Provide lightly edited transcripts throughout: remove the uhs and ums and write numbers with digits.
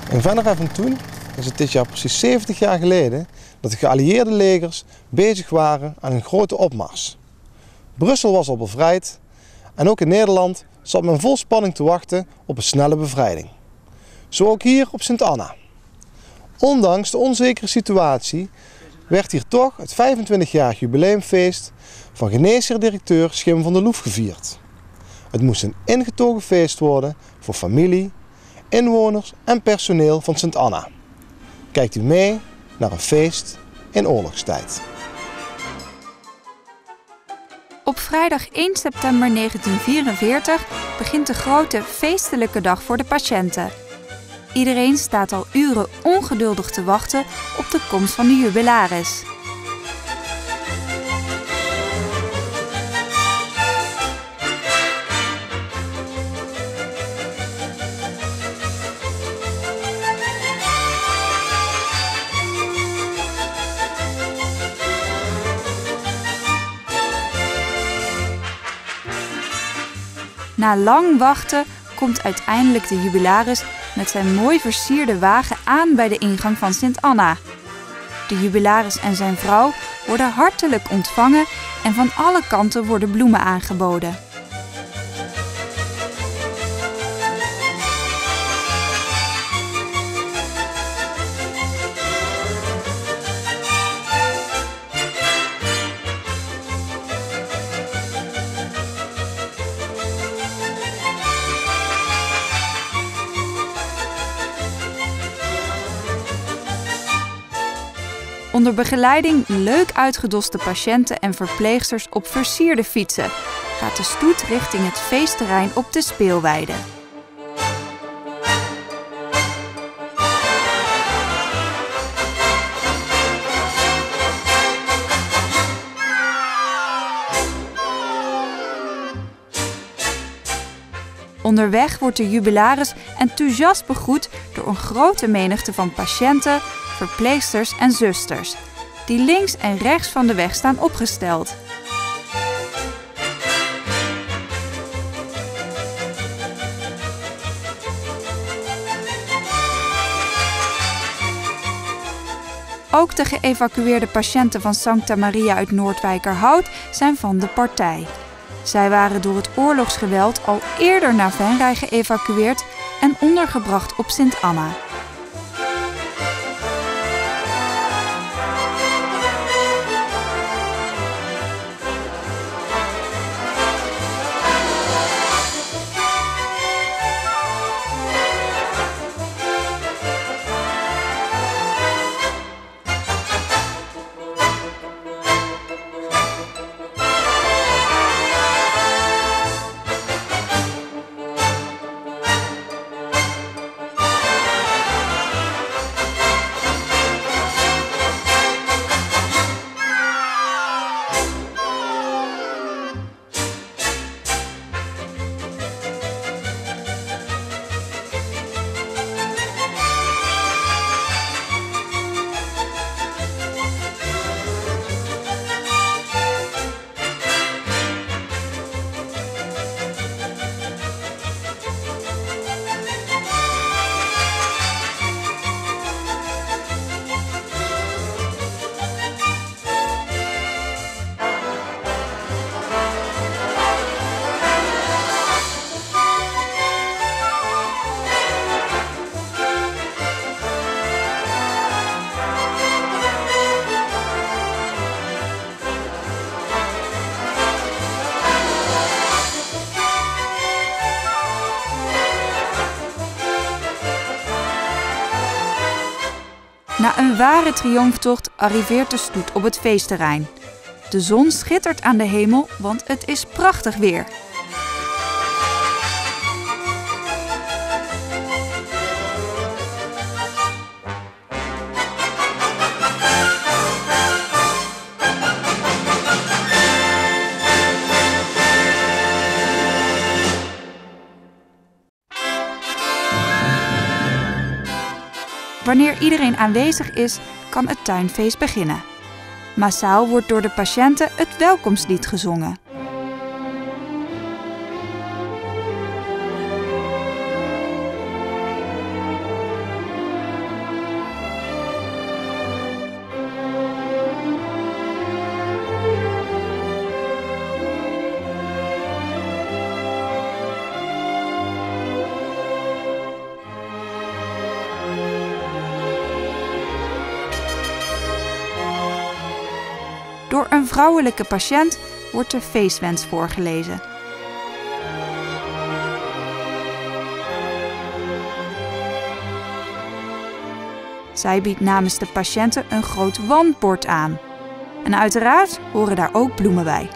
In Venray van toen is het dit jaar precies 70 jaar geleden dat de geallieerde legers bezig waren aan een grote opmars. Brussel was al bevrijd en ook in Nederland zat men vol spanning te wachten op een snelle bevrijding. Zo ook hier op Sint Anna. Ondanks de onzekere situatie werd hier toch het 25-jarig jubileumfeest van geneesheer-directeur Schim van der Loef gevierd. Het moest een ingetogen feest worden voor familie, inwoners en personeel van Sint Anna. Kijkt u mee naar een feest in oorlogstijd. Op vrijdag 1 september 1944 begint de grote feestelijke dag voor de patiënten. Iedereen staat al uren ongeduldig te wachten op de komst van de jubilaris. Na lang wachten komt uiteindelijk de jubilaris met zijn mooi versierde wagen aan bij de ingang van Sint Anna. De jubilaris en zijn vrouw worden hartelijk ontvangen en van alle kanten worden bloemen aangeboden. Onder begeleiding leuk uitgedoste patiënten en verpleegsters op versierde fietsen gaat de stoet richting het feestterrein op de speelweide. Onderweg wordt de jubilaris enthousiast begroet door een grote menigte van patiënten, verpleegsters en zusters, die links en rechts van de weg staan opgesteld. Ook de geëvacueerde patiënten van Sancta Maria uit Noordwijkerhout zijn van de partij. Zij waren door het oorlogsgeweld al eerder naar Venray geëvacueerd en ondergebracht op Sint Anna. Na een ware triomftocht arriveert de stoet op het feestterrein. De zon schittert aan de hemel, want het is prachtig weer. Wanneer iedereen aanwezig is, kan het tuinfeest beginnen. Massaal wordt door de patiënten het welkomstlied gezongen. Door een vrouwelijke patiënt wordt de feestwens voorgelezen. Zij biedt namens de patiënten een groot wandbord aan. En uiteraard horen daar ook bloemen bij.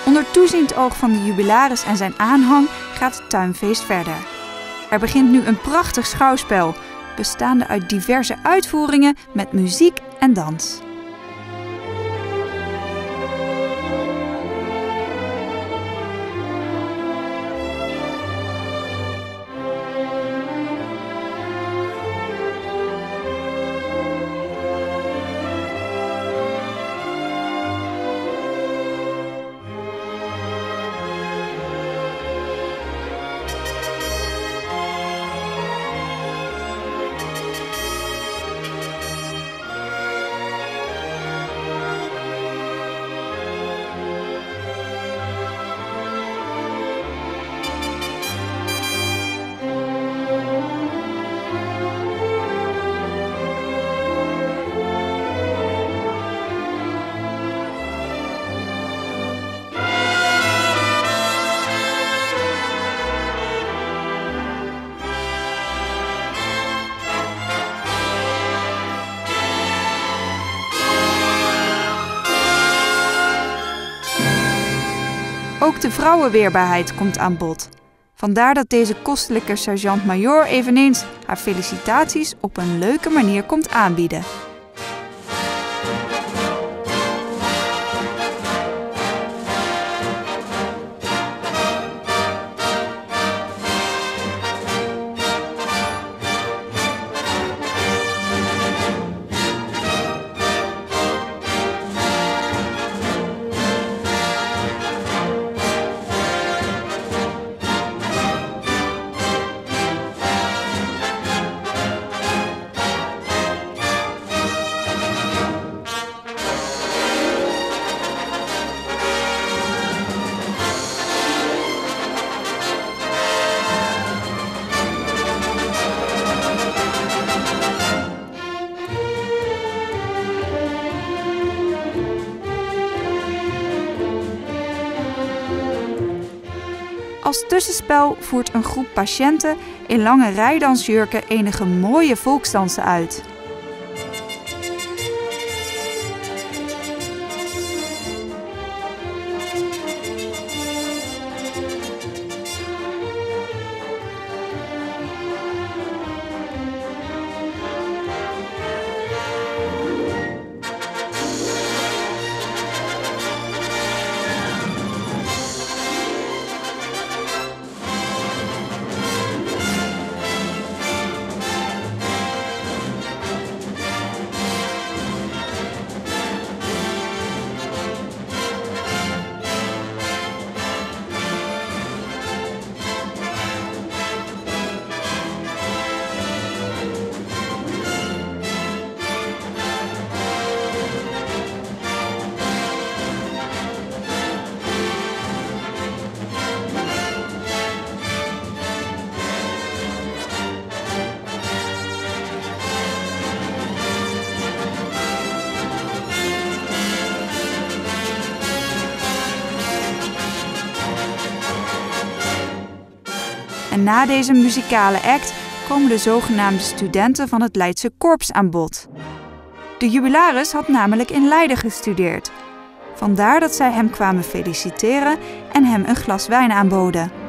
Onder toeziend oog van de jubilaris en zijn aanhang gaat het tuinfeest verder. Er begint nu een prachtig schouwspel, bestaande uit diverse uitvoeringen met muziek en dans. Ook de vrouwenweerbaarheid komt aan bod. Vandaar dat deze kostelijke sergeant-majoor eveneens haar felicitaties op een leuke manier komt aanbieden. Als tussenspel voert een groep patiënten in lange rijdansjurken enige mooie volksdansen uit. En na deze muzikale act komen de zogenaamde studenten van het Leidse Korps aan bod. De jubilaris had namelijk in Leiden gestudeerd. Vandaar dat zij hem kwamen feliciteren en hem een glas wijn aanboden.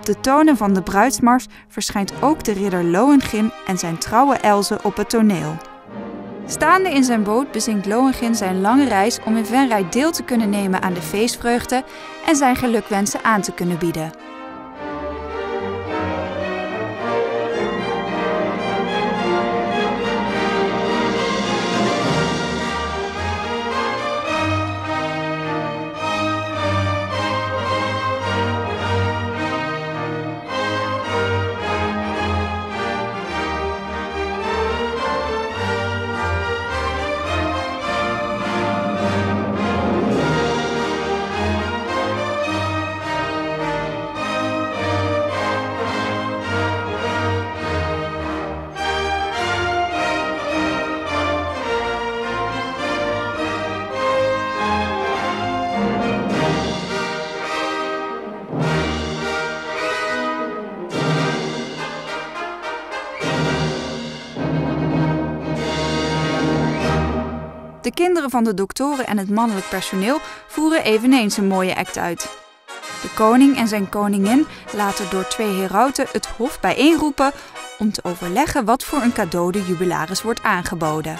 Op de tonen van de bruidsmars verschijnt ook de ridder Lohengrin en zijn trouwe Else op het toneel. Staande in zijn boot bezinkt Lohengrin zijn lange reis om in Venray deel te kunnen nemen aan de feestvreugde en zijn gelukwensen aan te kunnen bieden. De kinderen van de doktoren en het mannelijk personeel voeren eveneens een mooie act uit. De koning en zijn koningin laten door 2 herauten het hof bijeenroepen om te overleggen wat voor een cadeau de jubilaris wordt aangeboden.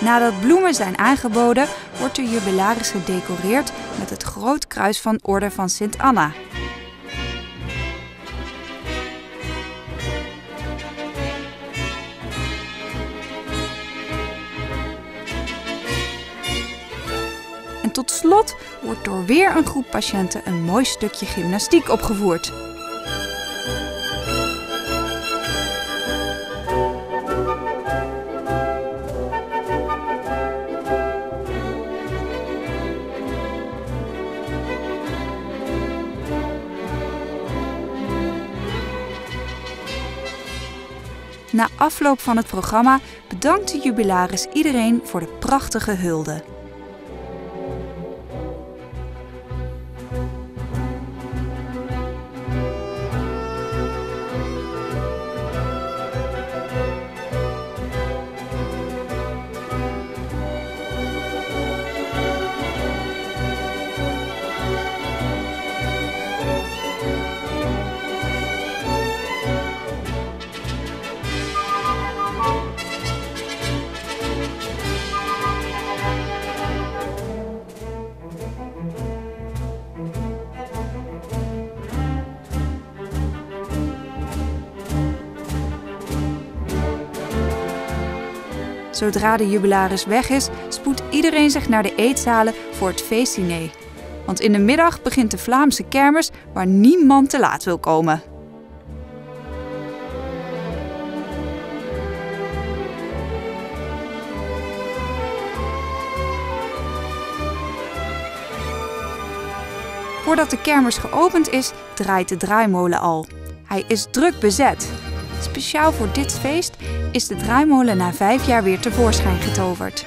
Nadat bloemen zijn aangeboden, wordt de jubilaris gedecoreerd met het Groot Kruis van Orde van Sint Anna. En tot slot wordt door weer een groep patiënten een mooi stukje gymnastiek opgevoerd. Na afloop van het programma bedankt de jubilaris iedereen voor de prachtige hulde. Zodra de jubilaris weg is, spoedt iedereen zich naar de eetzalen voor het feestdiner. Want in de middag begint de Vlaamse kermis waar niemand te laat wil komen. Voordat de kermis geopend is, draait de draaimolen al. Hij is druk bezet. Speciaal voor dit feest is de draaimolen na 5 jaar weer tevoorschijn getoverd.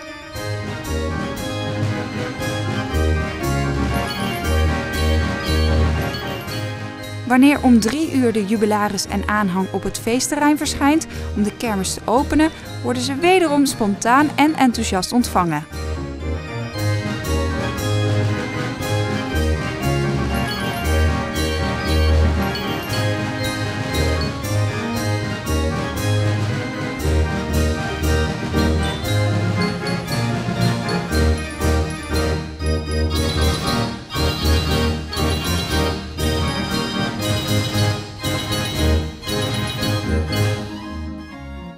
Wanneer om 3 uur de jubilaris en aanhang op het feestterrein verschijnt om de kermis te openen, worden ze wederom spontaan en enthousiast ontvangen.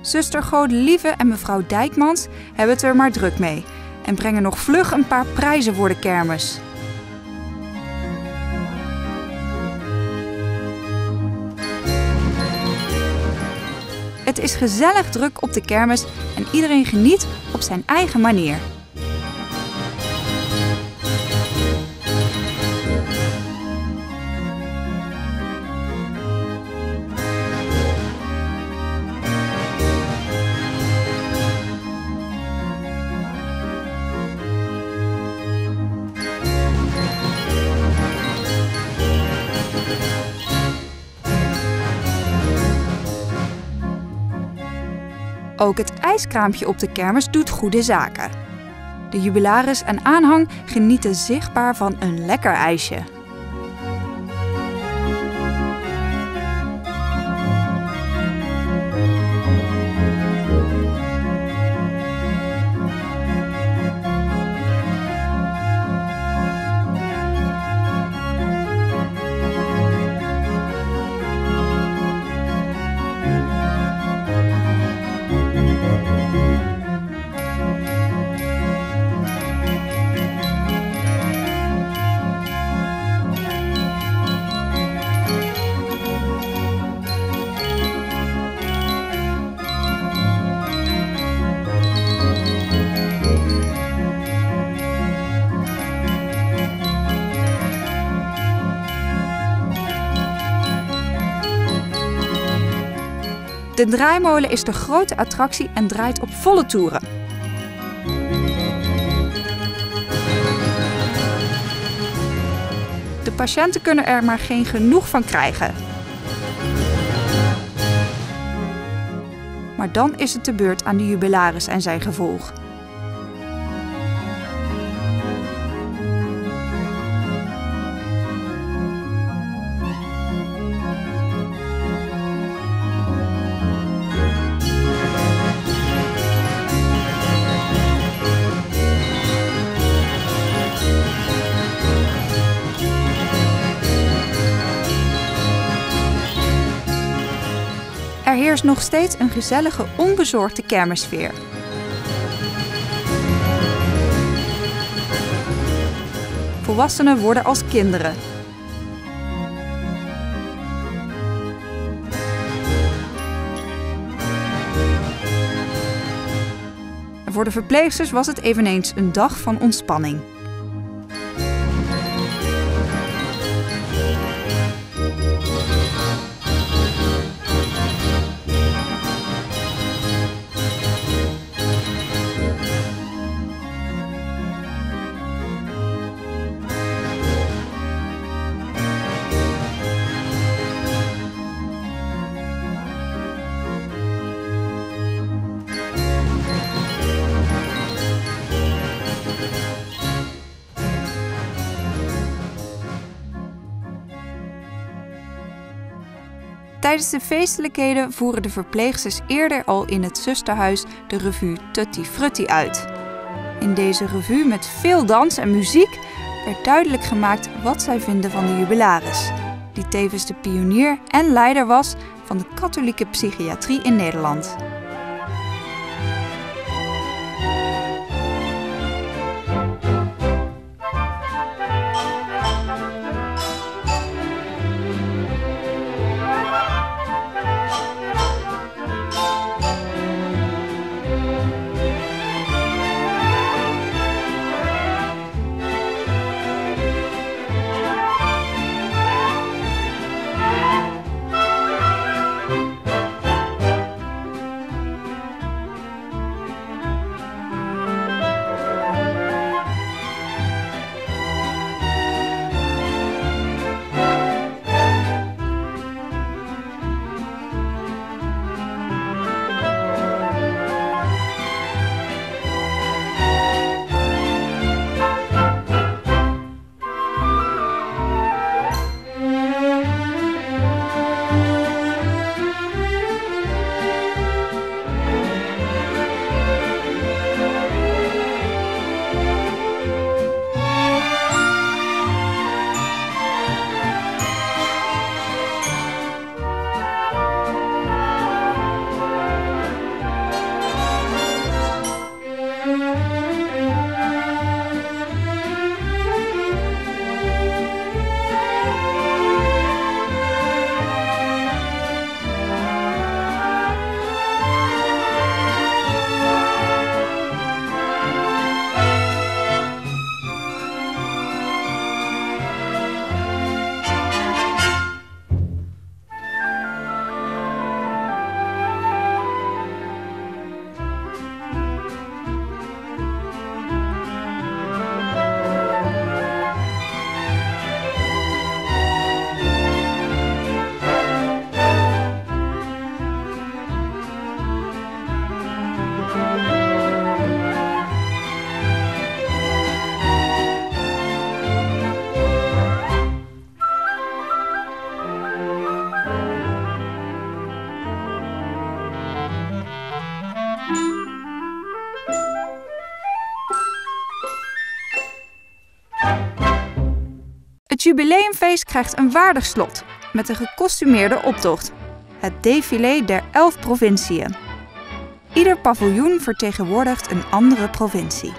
Zuster Godelieve en mevrouw Dijkmans hebben het er maar druk mee en brengen nog vlug een paar prijzen voor de kermis. Het is gezellig druk op de kermis en iedereen geniet op zijn eigen manier. Ook het ijskraampje op de kermis doet goede zaken. De jubilaris en aanhang genieten zichtbaar van een lekker ijsje. De draaimolen is de grote attractie en draait op volle toeren. De patiënten kunnen er maar geen genoeg van krijgen. Maar dan is het de beurt aan de jubilaris en zijn gevolg. Er heerst nog steeds een gezellige, onbezorgde kermissfeer. Volwassenen worden als kinderen. En voor de verpleegsters was het eveneens een dag van ontspanning. Tijdens de feestelijkheden voeren de verpleegsters eerder al in het zusterhuis de revue Tutti Frutti uit. In deze revue met veel dans en muziek werd duidelijk gemaakt wat zij vinden van de jubilaris, die tevens de pionier en leider was van de katholieke psychiatrie in Nederland. Het jubileumfeest krijgt een waardig slot met een gekostumeerde optocht. Het défilé der 11 provinciën. Ieder paviljoen vertegenwoordigt een andere provincie.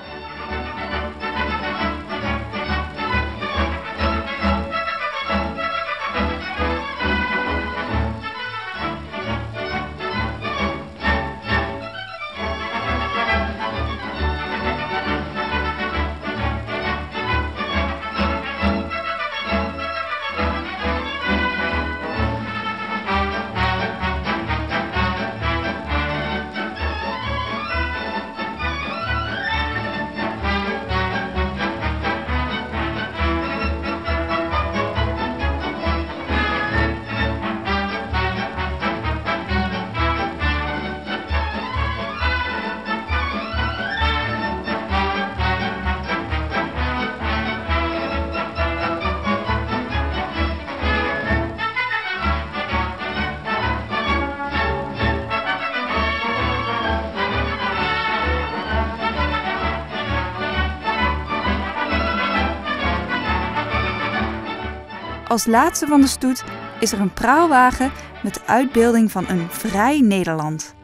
Als laatste van de stoet is er een praalwagen met de uitbeelding van een vrij Nederland.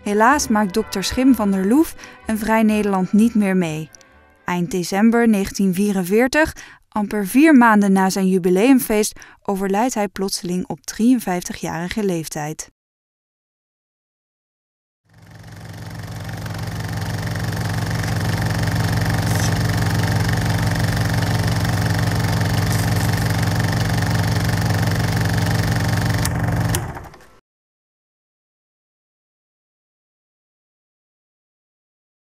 Helaas maakt dokter Schim van der Loef een vrij Nederland niet meer mee. Eind december 1944, amper 4 maanden na zijn jubileumfeest, overlijdt hij plotseling op 53-jarige leeftijd.